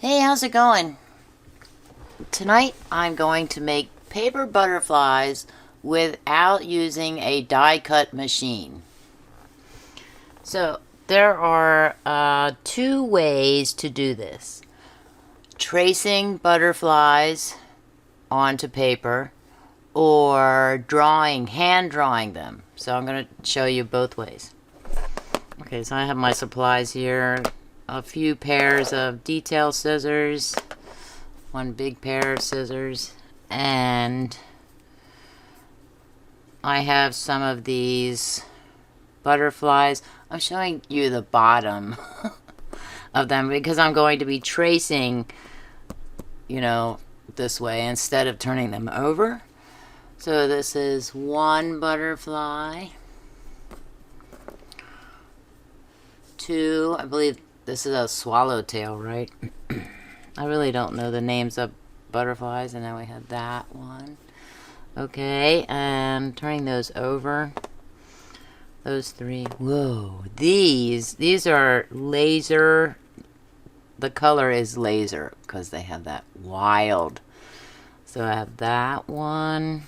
Hey, how's it going? Tonight I'm going to make paper butterflies without using a die cut machine. So there are two ways to do this. Tracing butterflies onto paper or hand drawing them. So I'm going to show you both ways. Okay, so I have my supplies here. A few pairs of detail scissors, one big pair of scissors, and I have some of these butterflies. I'm showing you the bottom of them because I'm going to be tracing, this way instead of turning them over. So this is one butterfly, two, I believe this is a swallowtail, right? I really don't know the names of butterflies. And then we have that one. Okay, and turning those over. Those three. Whoa, these are laser. The color is laser because they have that wild. So I have that one.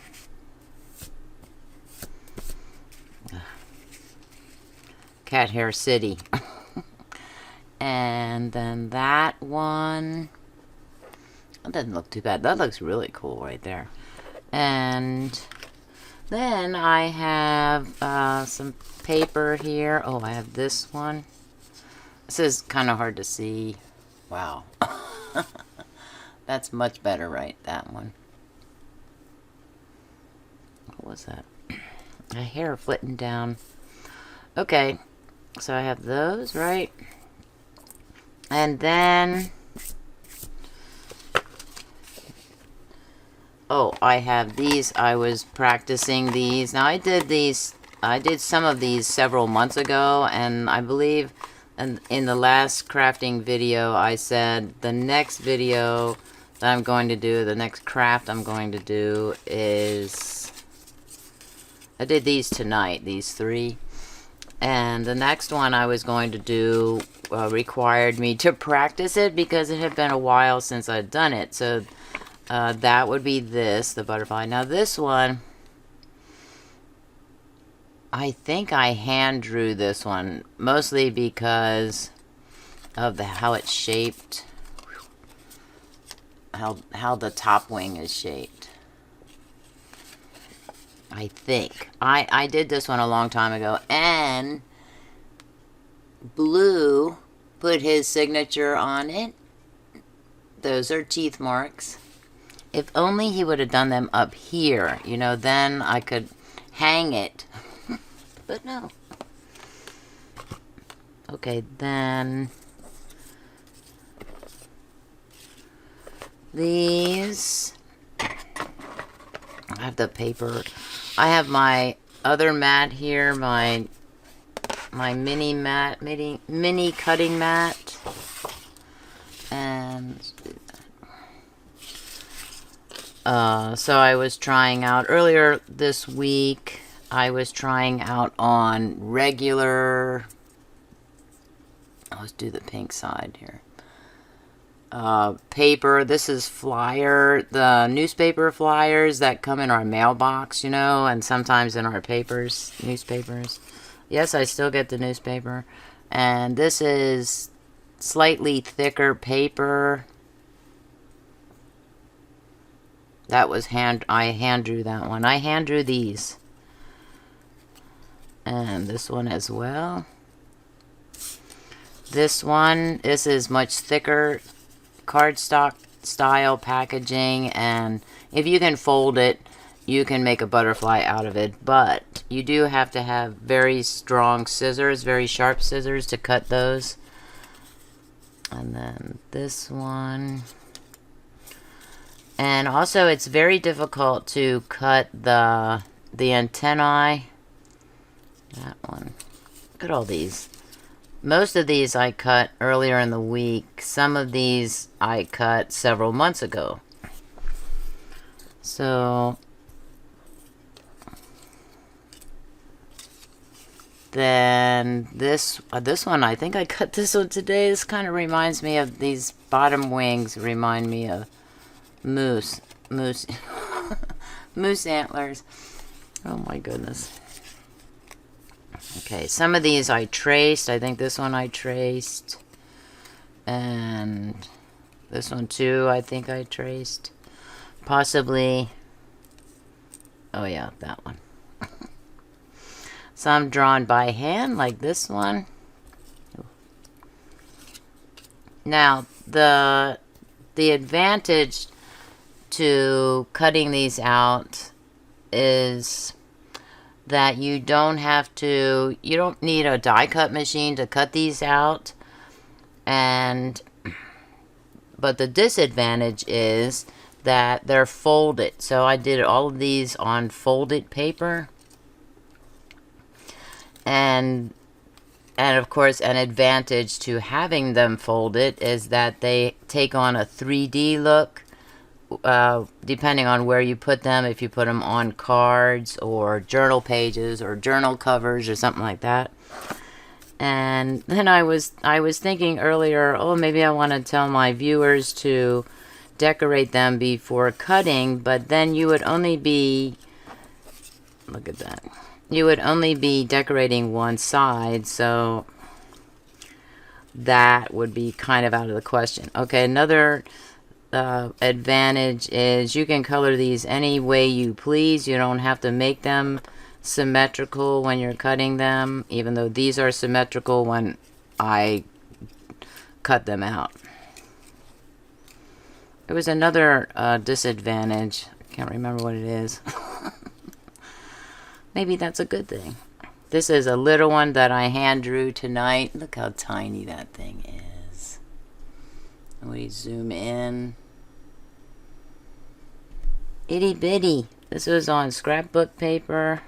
Cat Hair City. And then that one. That doesn't look too bad. That looks really cool right there. And then I have some paper here. Oh, I have this one. This is kind of hard to see. Wow. That's much better, right? That one. What was that? A hair flitting down. Okay. So I have those, right? And then, oh, I have these. I was practicing these. Now I did some of these several months ago, and I believe in the last crafting video I said the next video that I'm going to do, the next craft I'm going to do is, I did these tonight, these three. And the next one I was going to do required me to practice it because it had been a while since I'd done it. So that would be this, the butterfly. Now this one, I think I hand drew this one, mostly because of how it's shaped, how the top wing is shaped. I think. I did this one a long time ago, and Blue put his signature on it. Those are teeth marks. If only he would have done them up here, then I could hang it. But no. Okay, then these. I have the paper. I have my other mat here, my mini mat, mini cutting mat, and so I was trying out earlier this week. I was trying out on regular. Let's do the pink side here. Paper. This is the newspaper flyers that come in our mailbox, and sometimes in our newspapers. Yes, I still get the newspaper. And this is slightly thicker paper. That was I hand drew that one. I hand drew these. And this one as well. This is much thicker cardstock style packaging, and if you can fold it, you can make a butterfly out of it, but you do have to have very strong scissors, very sharp scissors to cut those. And then this one. And also it's very difficult to cut the antennae. That one. Look at all these. Most of these I cut earlier in the week. Some of these I cut several months ago. So then this one, I think I cut this one today. This kind of reminds me of these bottom wings. Remind me of moose moose antlers. Oh my goodness. Okay, some of these I traced. I think this one I traced, and this one too I think I traced. Possibly, oh yeah, that one. Some drawn by hand, like this one. Now, the advantage to cutting these out is that you don't need a die cut machine to cut these out. But the disadvantage is that they're folded. So I did all of these on folded paper. And of course, an advantage to having them folded is that they take on a 3D look, depending on where you put them. If you put them on cards or journal pages or journal covers or something like that. And then I was thinking earlier, oh, maybe I want to tell my viewers to decorate them before cutting, but then you would only be, look at that. You would only be decorating one side, so that would be kind of out of the question. Okay, another advantage is you can color these any way you please. You don't have to make them symmetrical when you're cutting them, even though these are symmetrical when I cut them out. There was another disadvantage. I can't remember what it is. Maybe that's a good thing. This is a little one that I hand drew tonight. Look how tiny that thing is. And we zoom in. Itty bitty. This was on scrapbook paper.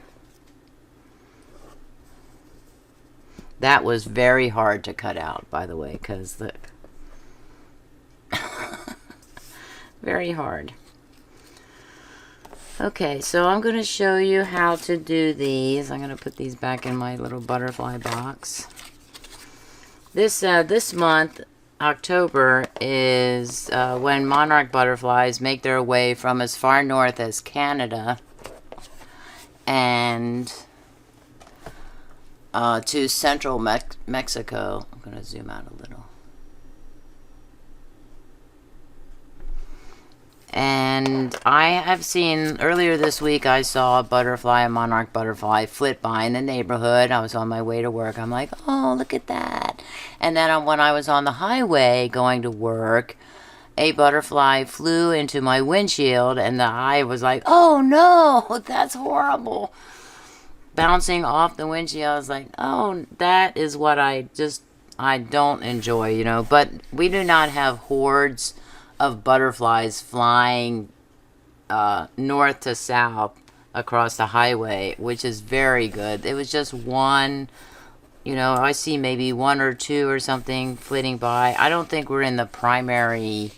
That was very hard to cut out, by the way, because look. Very hard. Okay, so I'm going to show you how to do these. I'm going to put these back in my little butterfly box. This month, October, is when monarch butterflies make their way from as far north as Canada and to central Mexico. I'm going to zoom out a little. And I have seen, earlier this week, I saw a monarch butterfly, flit by in the neighborhood. I was on my way to work. I'm like, oh, look at that. And then when I was on the highway going to work, a butterfly flew into my windshield, and I was like, oh, no, that's horrible. Bouncing off the windshield, I was like, oh, that is what I don't enjoy, you know. But we do not have hordes of butterflies flying north to south across the highway, which is very good. It was just one, you know, I see maybe one or two or something flitting by. I don't think we're in the primary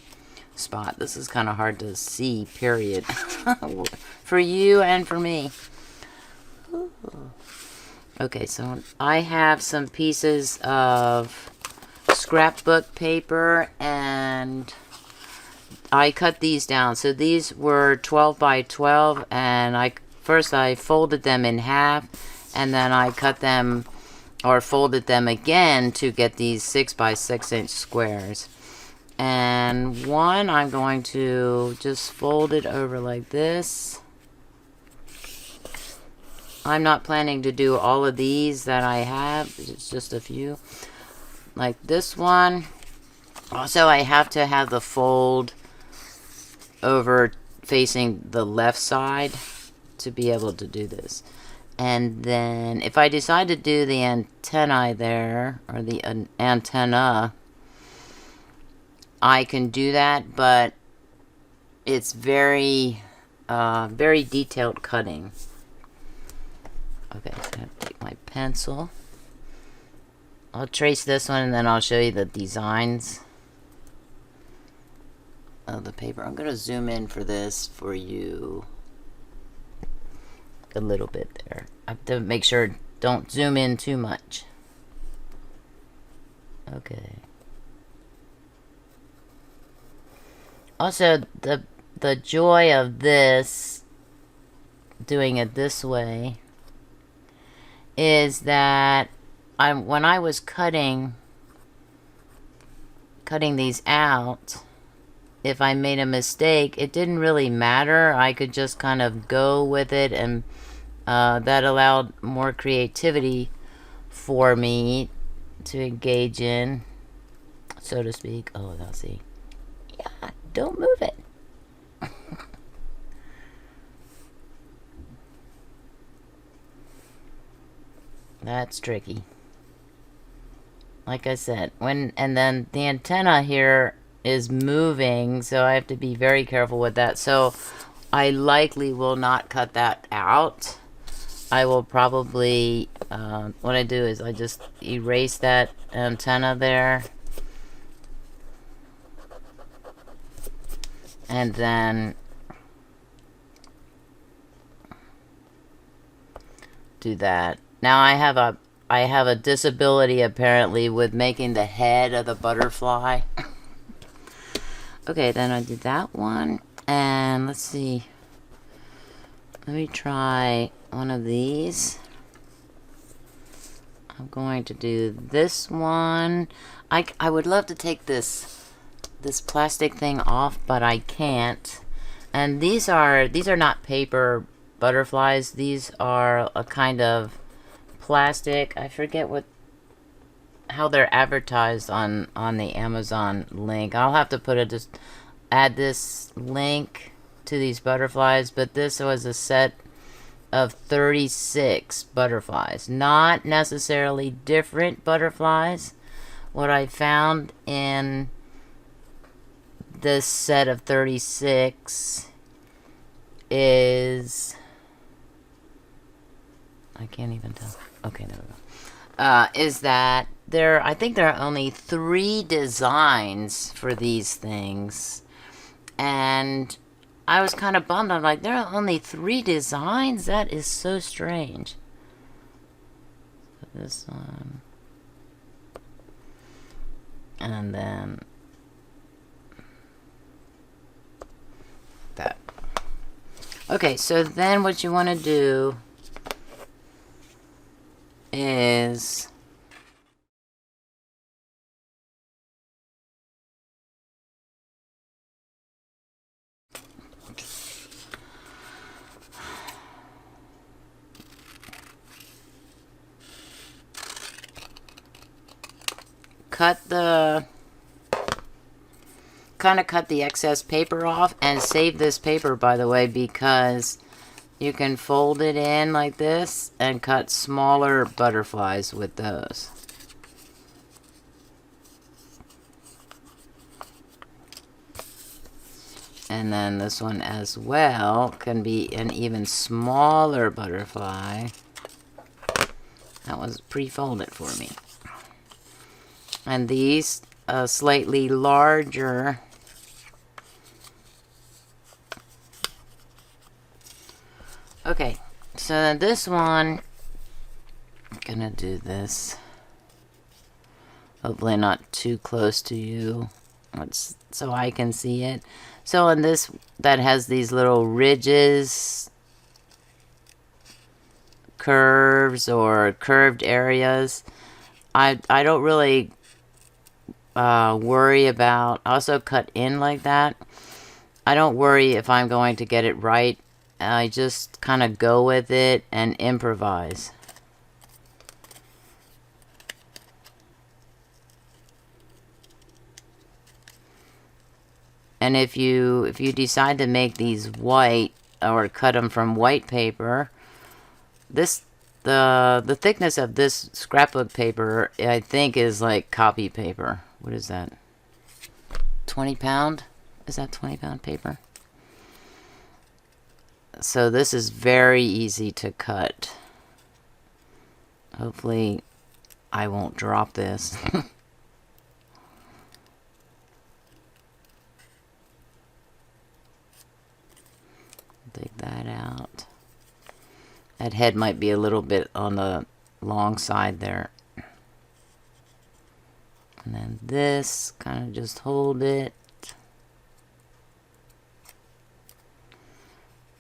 spot. This is kind of hard to see, period. For you and for me. Okay, so I have some pieces of scrapbook paper, and I cut these down. So these were 12 by 12, and first I folded them in half, and then I cut them or folded them again to get these 6 by 6 inch squares. And one I'm going to just fold it over like this. I'm not planning to do all of these that I have. It's just a few. Like this one. Also, I have to have the fold over facing the left side to be able to do this. And then if I decide to do the antennae there, or the antenna, I can do that, but it's very very detailed cutting. Okay, so I have to take my pencil. I'll trace this one, and then I'll show you the designs of the paper. I'm going to zoom in for this for you a little bit there. I have to make sure Don't zoom in too much. Okay. Also, the joy of this, doing it this way, is that when I was cutting these out, if I made a mistake, it didn't really matter. I could just kind of go with it, and that allowed more creativity for me to engage in, so to speak. Oh, let's see. Yeah, don't move it. That's tricky. Like I said, and then the antenna here is moving, so I have to be very careful with that. So I likely will not cut that out. I will probably, what I do is I just erase that antenna there. And then do that. Now I have a disability apparently with making the head of the butterfly. Okay, then I did that one. And let's see. Let me try one of these. I'm going to do this one. I would love to take this plastic thing off, but I can't. And these are not paper butterflies. These are a kind of plastic. I forget how they're advertised on the Amazon link. I'll have to just add this link to these butterflies, but this was a set of 36 butterflies. Not necessarily different butterflies. What I found in this set of 36 is, I can't even tell. Okay, there we go. Is that I think there are only 3 designs for these things. And I was kind of bummed. I'm like, there are only 3 designs? That is so strange. So this one. And then that. Okay, so then what you want to do is cut the excess paper off, and save this paper, by the way, because you can fold it in like this and cut smaller butterflies with those. And then this one as well can be an even smaller butterfly. That was pre-folded for me. And these slightly larger. Okay, so then this one, I'm gonna do this. Hopefully not too close to you, so I can see it. So in this, that has these little ridges, curves, or curved areas. I don't really worry about, also cut in like that. I don't worry if I'm going to get it right. I just kind of go with it and improvise. And if you decide to make these white, or cut them from white paper, the thickness of this scrapbook paper, I think, is like copy paper. What is that? 20 pound? Is that 20 pound paper? So this is very easy to cut. Hopefully I won't drop this. Take that out. That head might be a little bit on the long side there. And then this, kind of just hold it.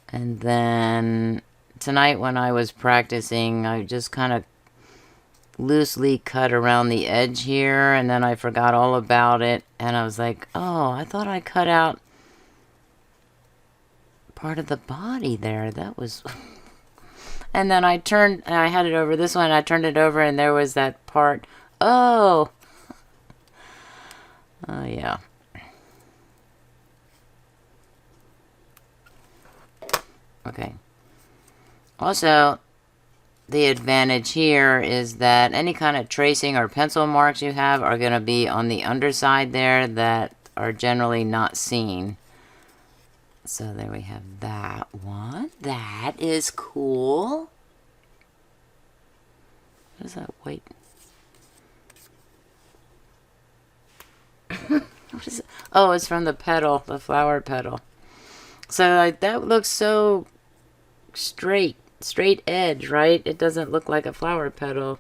And then tonight when I was practicing, I just kind of loosely cut around the edge here, and then I forgot all about it, and I was like, oh, I thought I cut out part of the body there. That was... And then I had it over this one, I turned it over, and there was that part. Oh! Oh, yeah. Okay. Also, the advantage here is that any kind of tracing or pencil marks you have are going to be on the underside there that are generally not seen. So there we have that one. That is cool. What is that white? What is it? Oh, it's from the petal, the flower petal. So like that looks so straight edge, right? It doesn't look like a flower petal.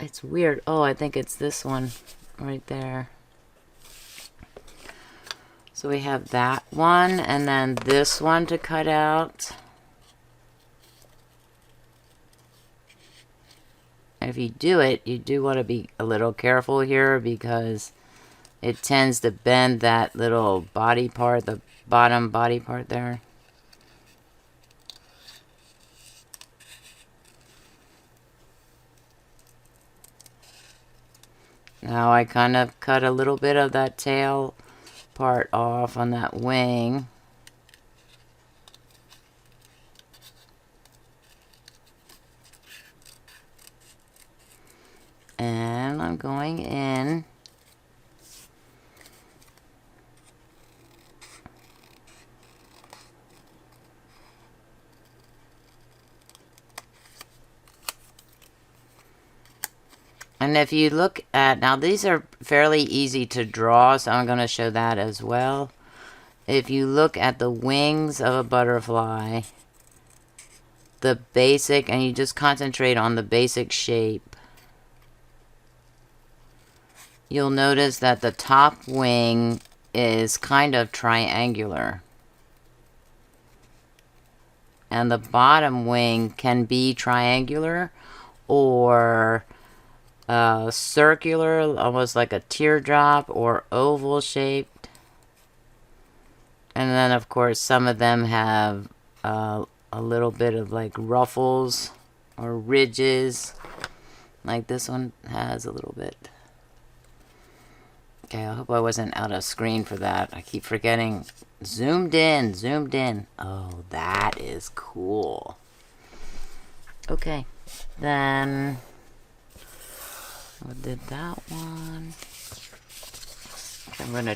It's weird. Oh, I think it's this one right there. So we have that one, and then this one to cut out. If you do it, you do want to be a little careful here because it tends to bend that little body part, the bottom body part there. Now I kind of cut a little bit of that tail part off on that wing. And I'm going in. And if you look at, now these are fairly easy to draw, so I'm going to show that as well. If you look at the wings of a butterfly, the basic, and you just concentrate on the basic shape, you'll notice that the top wing is kind of triangular. And the bottom wing can be triangular or circular, almost like a teardrop, or oval shaped. And then of course some of them have a little bit of like ruffles or ridges, like this one has a little bit. Okay, I hope I wasn't out of screen for that. I keep forgetting. Zoomed in. Oh, that is cool. Okay, then I did that one. Okay, I'm gonna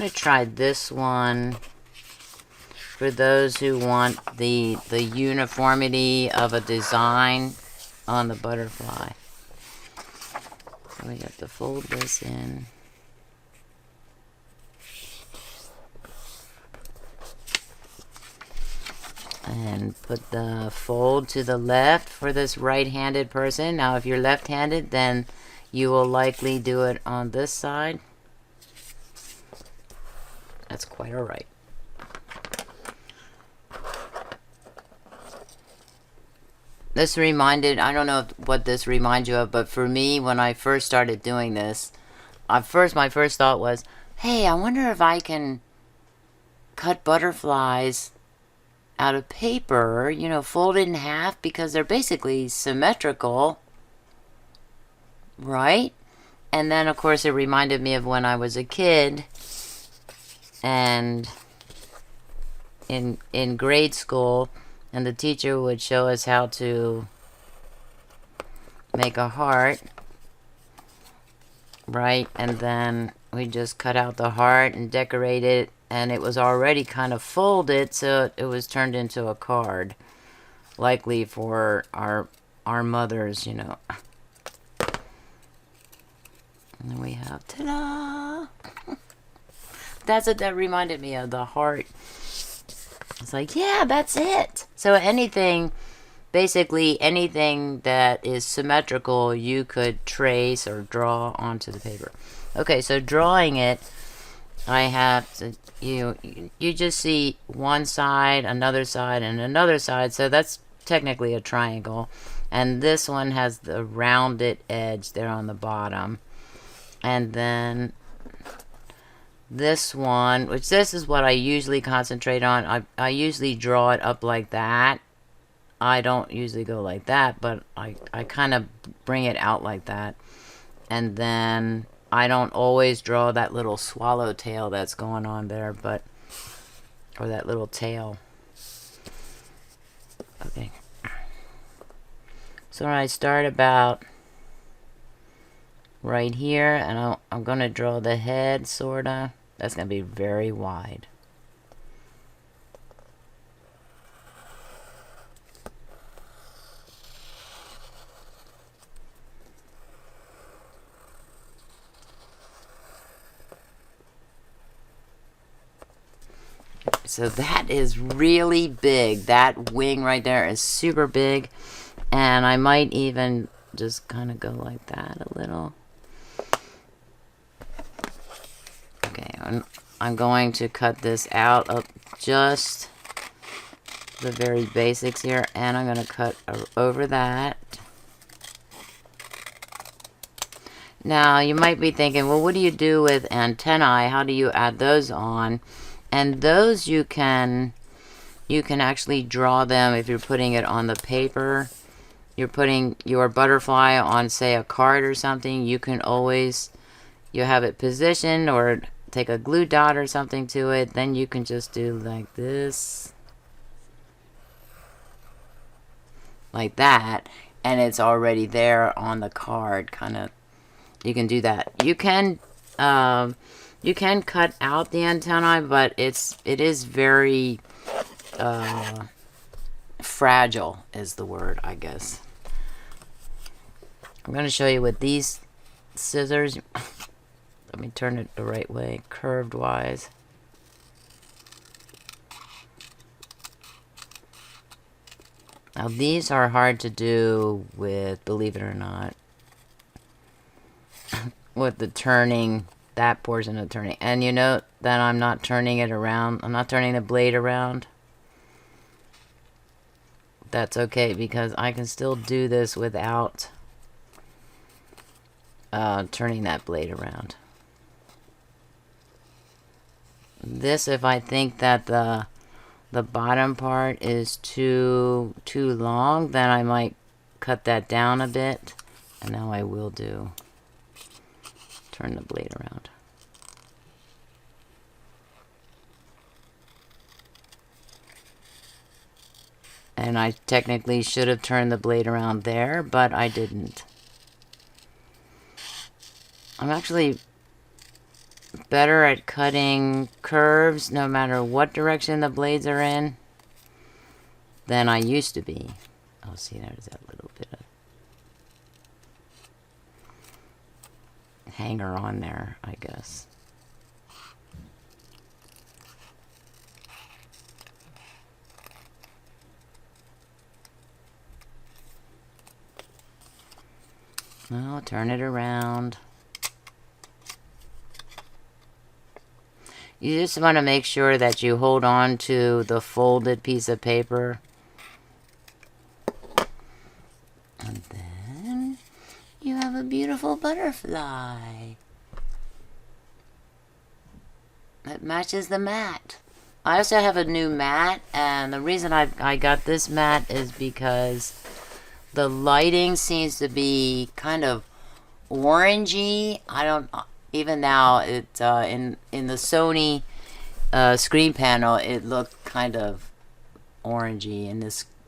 try this one for those who want the uniformity of a design on the butterfly. So we have to fold this in. And put the fold to the left for this right-handed person. Now if you're left-handed, then you will likely do it on this side. That's quite alright. This reminded, I don't know what this reminds you of, but for me, when I first started doing this, my first thought was, hey, I wonder if I can cut butterflies out of paper, you know, fold it in half, because they're basically symmetrical, right? And then, of course, it reminded me of when I was a kid, and in grade school, and the teacher would show us how to make a heart, right? And then we just cut out the heart and decorate it, and it was already kind of folded, so it was turned into a card, likely for our mothers, you know. And then we have, ta-da! That's what that reminded me of, the heart. It's like, yeah, that's it. So anything basically anything that is symmetrical you could trace or draw onto the paper. Okay, so drawing it, I have to, you just see one side, another side, and another side, so that's technically a triangle. And this one has the rounded edge there on the bottom. And then this one, which this is what I usually concentrate on. I usually draw it up like that. I don't usually go like that, but I kind of bring it out like that. And then I don't always draw that little swallowtail that's going on there, but, or that little tail. Okay. So I start about right here, and I'm going to draw the head, sorta. That's going to be very wide. So that is really big. That wing right there is super big. And I might even just kind of go like that a little. Okay, I'm going to cut this out of just the very basics here. And I'm going to cut over that. Now, you might be thinking, well, what do you do with antennae? How do you add those on? And those you can actually draw them if you're putting it on the paper. You're putting your butterfly on, say, a card or something. You can always, you have it positioned or take a glue dot or something to it. Then you can just do like this. Like that. And it's already there on the card, kind of. You can do that. You can cut out the antennae, but it is very fragile is the word, I guess. I'm going to show you with these scissors. Let me turn it the right way, curved wise. Now these are hard to do with, believe it or not, with the turning, that portion of turning. And you note that I'm not turning it around. I'm not turning the blade around. That's okay, because I can still do this without turning that blade around. This, if I think that the bottom part is too long, then I might cut that down a bit. And now I will do. Turn the blade around. And I technically should have turned the blade around there, but I didn't. I'm actually better at cutting curves no matter what direction the blades are in than I used to be. Oh, see, there's that little bit of hanger on there, I guess. Now turn it around. You just want to make sure that you hold on to the folded piece of paper. And then you have a beautiful butterfly that matches the mat. I also have a new mat, and the reason I got this mat is because the lighting seems to be kind of orangey. I don't, even now it in the Sony screen panel, it looked kind of orangey.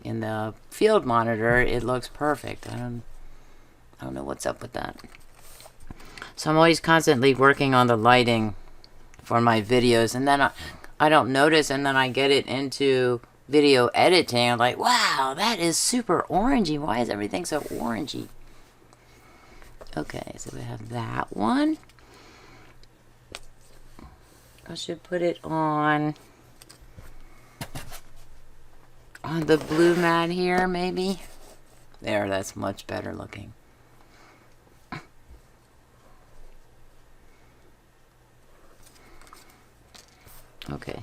In the field monitor, it looks perfect. I don't know what's up with that. So I'm always constantly working on the lighting for my videos, and then I don't notice, and then I get it into video editing. I'm like, wow, that is super orangey. Why is everything so orangey? Okay, so we have that one. I should put it on the blue mat here, maybe. There, that's much better looking. Okay.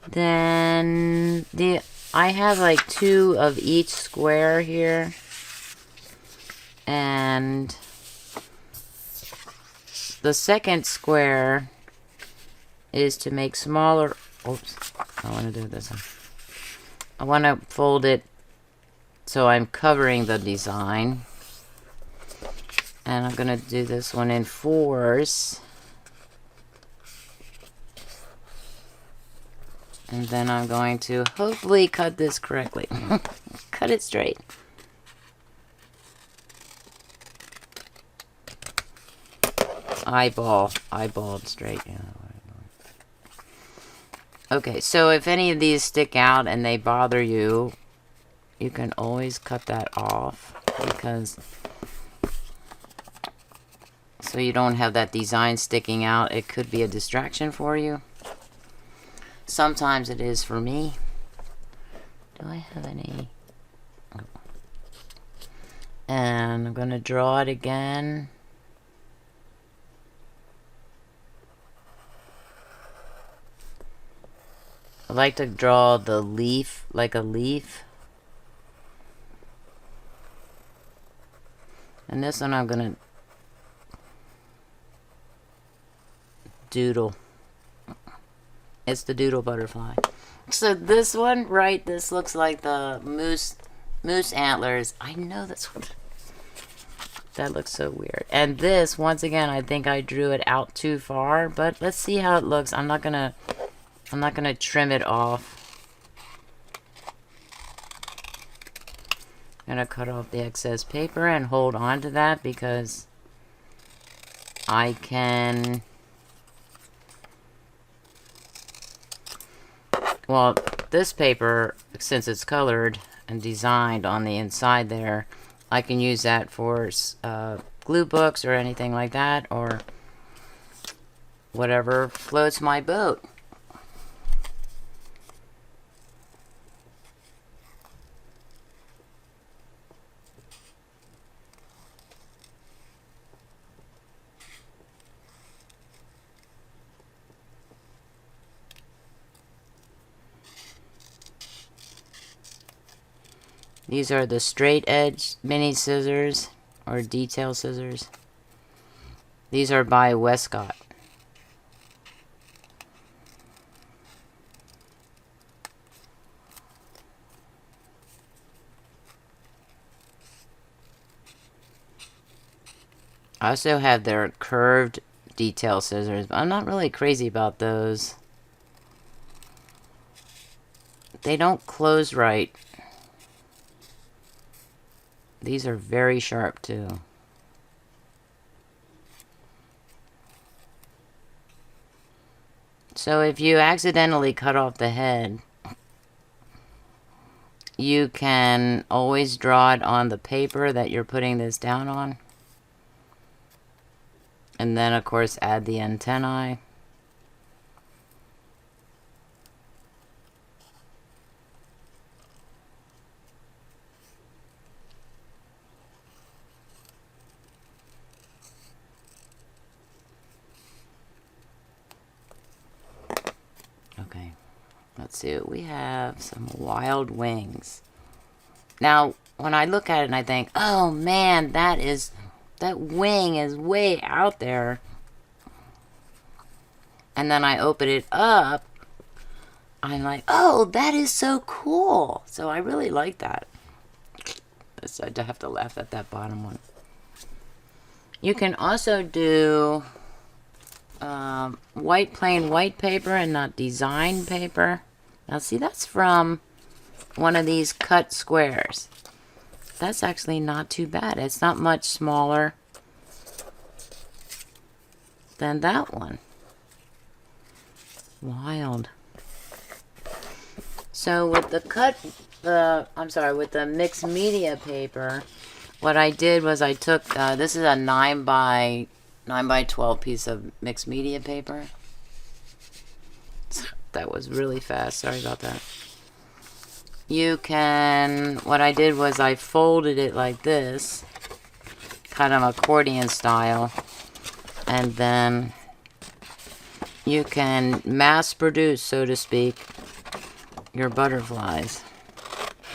Then I have like 2 of each square here. And the second square is to make smaller. Oops, I want to do this one. I want to fold it so I'm covering the design. And I'm going to do this one in 4s. And then I'm going to hopefully cut this correctly. Cut it straight. Eyeballed straight. Yeah. Okay, so if any of these stick out and they bother you, you can always cut that off, because so you don't have that design sticking out. It could be a distraction for you. Sometimes it is for me. Do I have any? Oh. And I'm going to draw it again. I like to draw the leaf like a leaf. And this one I'm going to doodle. It's the doodle butterfly. So this one, right, this looks like the moose antlers. I know that's what... That looks so weird. And this, once again, I think I drew it out too far, but let's see how it looks. I'm not gonna trim it off. I'm gonna cut off the excess paper and hold on to that, because I can... Well, this paper, since it's colored and designed on the inside there, I can use that for glue books or anything like that, or whatever floats my boat. These are the straight edge mini scissors, or detail scissors. These are by Westcott. I also have their curved detail scissors, but I'm not really crazy about those. They don't close right. These are very sharp too. So if you accidentally cut off the head, you can always draw it on the paper that you're putting this down on. And then, of course, add the antennae. Okay, let's see what we have. Some wild wings. Now, when I look at it and I think, oh man, that wing is way out there. And then I open it up, I'm like, oh, that is so cool. So I really like that. I have to laugh at that bottom one. You can also do plain white paper and not design paper. Now see, that's from one of these cut squares. That's actually not too bad. It's not much smaller than that one. Wild. So with with the mixed media paper, what I did was I took, this is a 9 by 12 piece of mixed media paper. that was really fast. Sorry about that. You can, what I did was I folded it like this, kind of accordion style, and then you can mass produce, so to speak, your butterflies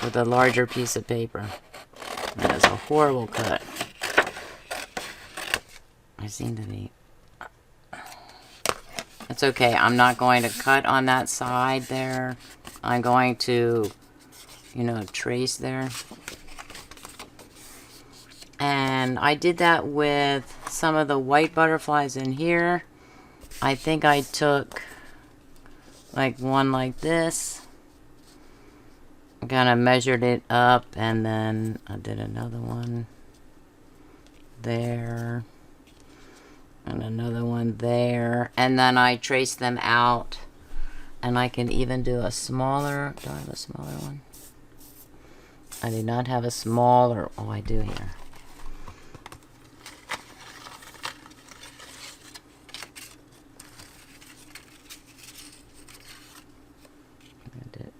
with a larger piece of paper. That is a horrible cut. I seem to be... It's okay. I'm not going to cut on that side there. I'm going to, you know, trace there. And I did that with some of the white butterflies in here. I think I took like one like this. Kind of measured it up, and then I did another one there. And another one there. And then I traced them out. And I can even do a smaller... Do I have a smaller one? I do not have a smaller... Oh, I do here.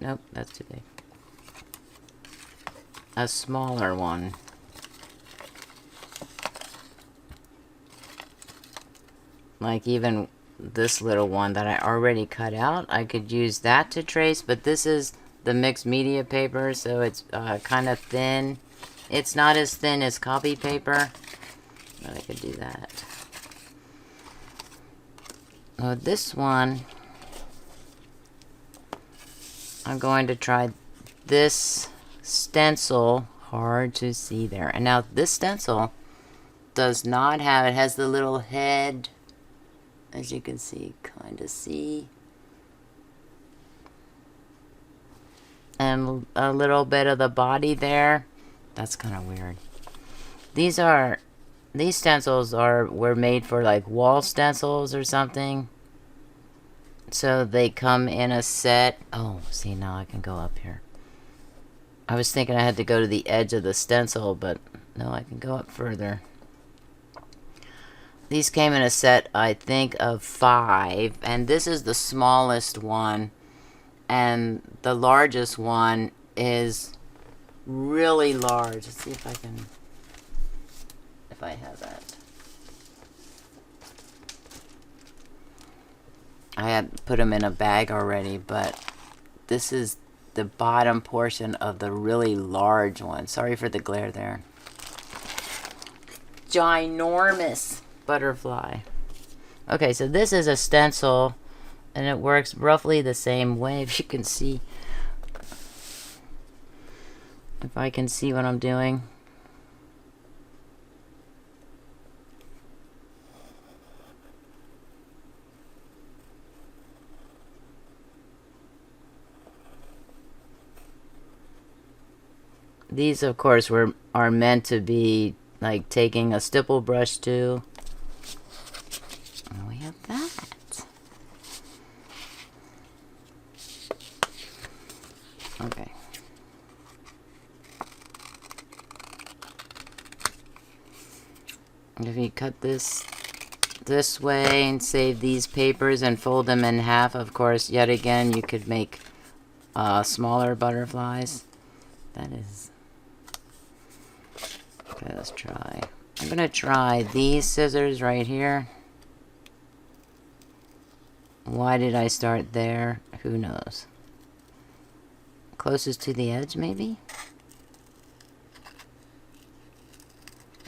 Nope, that's too big. A smaller one. Like even this little one that I already cut out, I could use that to trace, but this is the mixed media paper, so it's kind of thin. It's not as thin as copy paper, but I could do that. This one, I'm going to try this stencil. Hard to see there. And now this stencil does not have, it has the little head, as you can see, kind of see. And a little bit of the body there. That's kind of weird. These stencils were made for like wall stencils or something. So they come in a set. Oh, see, now I can go up here. I was thinking I had to go to the edge of the stencil, but no, I can go up further. These came in a set, I think, of 5, and this is the smallest one, and the largest one is really large. Let's see if I can, if I have that. I had put them in a bag already, but this is the bottom portion of the really large one. Sorry for the glare there. Ginormous butterfly. Okay, so this is a stencil, and it works roughly the same way, if you can see. If I can see what I'm doing. These, of course, are meant to be like taking a stipple brush to. And we have that. Okay. If you cut this way and save these papers and fold them in half, of course, yet again, you could make smaller butterflies. That is... Okay, let's try. I'm going to try these scissors right here. Why did I start there? Who knows? Closest to the edge, maybe?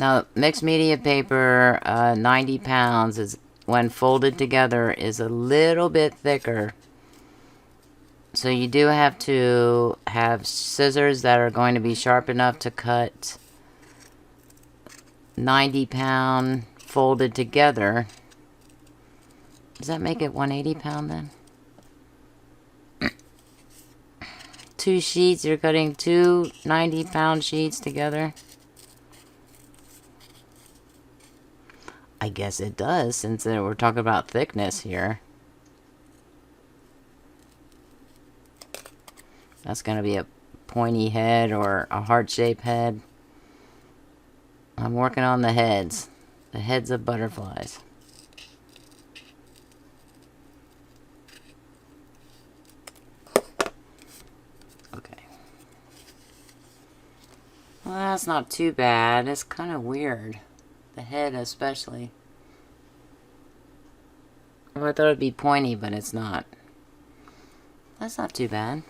Now, mixed media paper, 90 pounds, is, when folded together, is a little bit thicker. So you do have to have scissors that are going to be sharp enough to cut 90-pound folded together. Does that make it 180-pound then? 2 sheets, you're cutting 2 90-pound sheets together. I guess it does, since we're talking about thickness here. That's going to be a pointy head or a heart-shaped head. I'm working on the heads. The heads of butterflies. Well, that's not too bad. It's kind of weird. The head especially. Well, I thought it'd be pointy, but it's not. That's not too bad.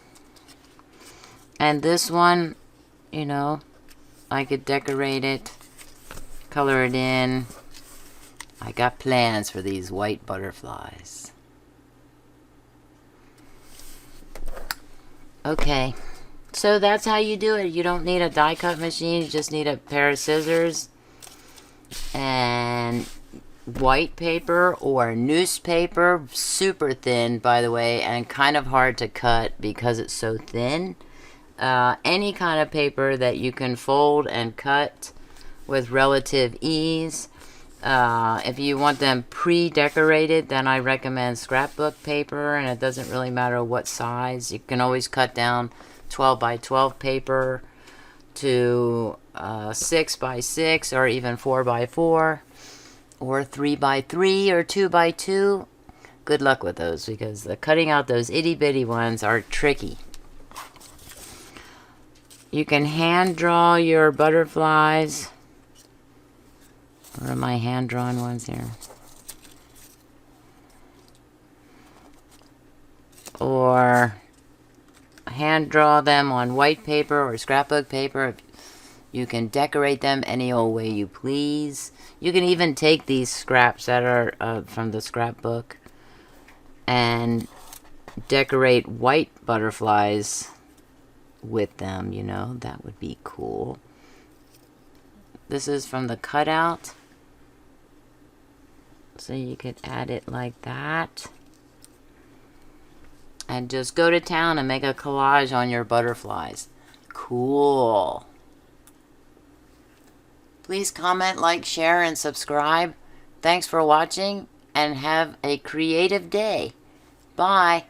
And this one, you know, I could decorate it, color it in. I got plans for these white butterflies. Okay, so that's how you do it. You don't need a die cut machine. You just need a pair of scissors and white paper or newspaper, super thin, by the way, and kind of hard to cut because it's so thin. Any kind of paper that you can fold and cut with relative ease. If you want them pre-decorated, then I recommend scrapbook paper, and it doesn't really matter what size. You can always cut down 12 by 12 paper to 6 by 6 or even 4 by 4 or 3 by 3 or 2 by 2. Good luck with those, because cutting out those itty-bitty ones are tricky. You can hand draw your butterflies. Where are my hand-drawn ones here? Or hand draw them on white paper or scrapbook paper. You can decorate them any old way you please. You can even take these scraps that are from the scrapbook and decorate white butterflies with them, you know. That would be cool. This is from the cutout. So you could add it like that. And just go to town and make a collage on your butterflies. Cool. Please comment, like, share, and subscribe. Thanks for watching, and have a creative day. Bye.